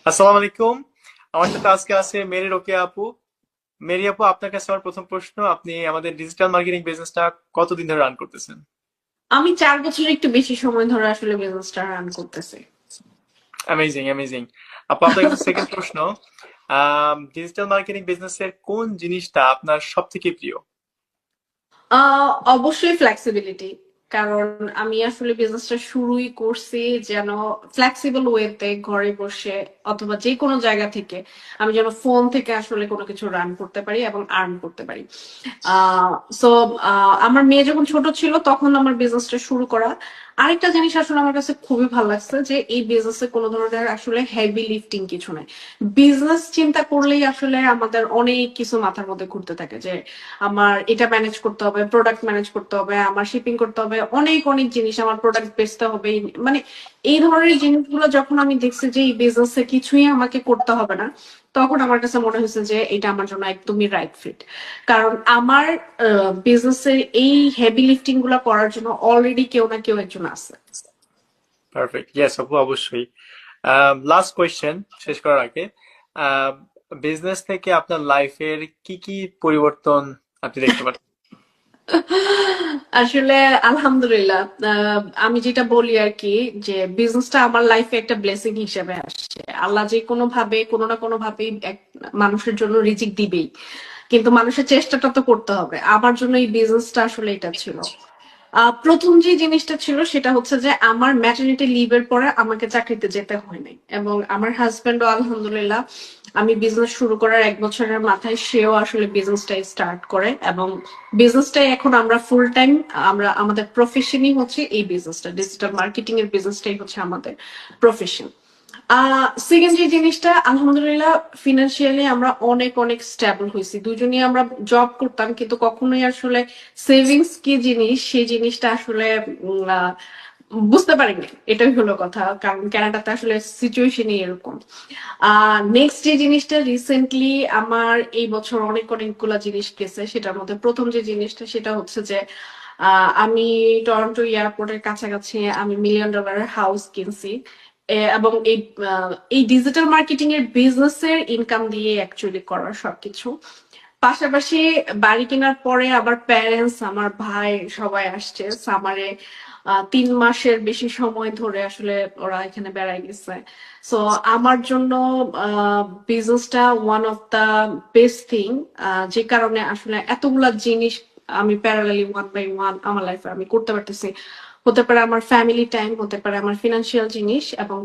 আসসালামু আলাইকুম। আমার সাথে আজকে আছে মেরি রোকেয়া আপু। মেরি আপু, আপনার কাছে আমার প্রথম প্রশ্ন, আপনি আমাদের ডিজিটাল মার্কেটিং বিজনেসটা কতদিন ধরে রান করতেছেন? আমি 4 বছরের একটু বেশি সময় ধরে আসলে বিজনেসটা রান করতেছি। Amazing amazing. আপু, আপনার কাছে সেকেন্ড প্রশ্ন, ডিজিটাল মার্কেটিং বিজনেসের কোন জিনিসটা আপনার সব থেকে প্রিয়? অবশ্যই ফ্লেক্সিবিলিটি। কারণ আমি আসলে বিজনেসটা শুরুই করছি যেন ফ্লেক্সিবল ওয়েতে ঘরে বসে অথবা যে কোনো জায়গা থেকে আমি যেন ফোন থেকে আসলে কোনো কিছু রান করতে পারি এবং আর্ন করতে পারি। সো আমার মেয়ে যখন ছোট ছিল তখন আমার বিজনেসটা শুরু করা। আরেকটা জিনিস আসলে আমার কাছে খুবই ভালো লাগছে যে এই বিজনেসে কোনো ধরনের আসলে হেভি লিফটিং কিছু নাই। বিজনেস চিন্তা করলেই আসলে আমাদের অনেক কিছু মাথার মধ্যে ঘুরতে থাকে যে আমার এটা ম্যানেজ করতে হবে, প্রোডাক্ট ম্যানেজ করতে হবে, আমার শিপিং করতে হবে, অনেক অনেক জিনিস, আমার প্রোডাক্ট বেচতে হবে। মানে এই ধরনের জিনিসগুলো যখন আমি দেখছি যে এই বিজনেসে কিছুই আমাকে করতে হবে না, তখন আমার কাছে মনে হয়েছে যে এটা আমার জন্য একদমই রাইট ফিট। কারণ আমার বিজনেসের এই হেভি লিফটিং গুলা করার জন্য অলরেডি কেউ না কেউ একজন আছে। পারফেক্ট, ইয়েস আপু, অবশ্যই। লাস্ট কোয়েশ্চেন শেষ করার আগে, বিজনেস থেকে আপনার লাইফের কি কি পরিবর্তন আপনি দেখতে পাচ্ছেন? আসলে আলহামদুলিল্লাহ, আমি যেটা বলি আর কি, যে বিজনেসটা আমার লাইফে একটা ব্লেসিং হিসেবে আসছে। আল্লাহ যে কোনো ভাবে কোনো না কোনো ভাবে এক মানুষের জন্য রিজিক দিবেই, কিন্তু মানুষের চেষ্টাটা তো করতে হবে। আমার জন্য এই বিজনেসটা আসলে এটা ছিল। প্রথম যে জিনিসটা ছিল সেটা হচ্ছে যে আমার ম্যাটারনিটি লিভের পরে আমাকে চাকরিতে যেতে হয় নাই, এবং আমার হাজবেন্ডও আলহামদুলিল্লাহ আমি বিজনেস শুরু করার 1 বছরের মাথায় সেও আসলে বিজনেসটাই স্টার্ট করে, এবং বিজনেসটাই এখন আমরা ফুল টাইম, আমরা আমাদের প্রফেশনই হচ্ছে এই বিজনেসটা, ডিজিটাল মার্কেটিং এর বিজনেসটাই হচ্ছে আমাদের প্রফেশন। সেকেন্ড যে জিনিসটা, আলহামদুলিল্লাহ ফিনান্সিয়ালি আমরা অনেক অনেক স্টেবল হয়েছি। দুজনই আমরা জব করতাম কিন্তু কখনোই আসলে সেভিংস কি জিনিস সেই জিনিসটা আসলে বুঝতে পারিনি। এটাই হলো কথা, কারণ কানাডাতে আসলে সিচুয়েশনই এরকম। নেক্সট যে জিনিসটা রিসেন্টলি আমার এই বছর অনেক অনেকগুলা জিনিস গেছে, সেটার মধ্যে প্রথম যে জিনিসটা সেটা হচ্ছে যে আমি টরন্টো এয়ারপোর্টের কাছাকাছি আমি $1,000,000 হাউস কিনছি। এবং এই ডিজিটাল মার্কেটিং এর বিজনেস এর ইনকাম দিয়ে অ্যাকচুয়ালি করা সবকিছু। পাশাপাশি বাড়ি কেনার পরে আবার প্যারেন্টস, আমার ভাই সবাই আসছে সামারে। 3 মাসের বেশি সময় ধরে আসলে ওরা এখানে বেড়াই গেছে। সো আমার জন্য বিজনেসটা one of the best thing, যে কারণে আসলে এতগুলা জিনিস আমি প্যারালালি ওয়ান বাই ওয়ান আমার লাইফে আমি করতে পারতেছি। হতে পারে আমার ফ্যামিলি টাইম, হতে পারে আমার ফিনান্সিয়াল জিনিস, এবং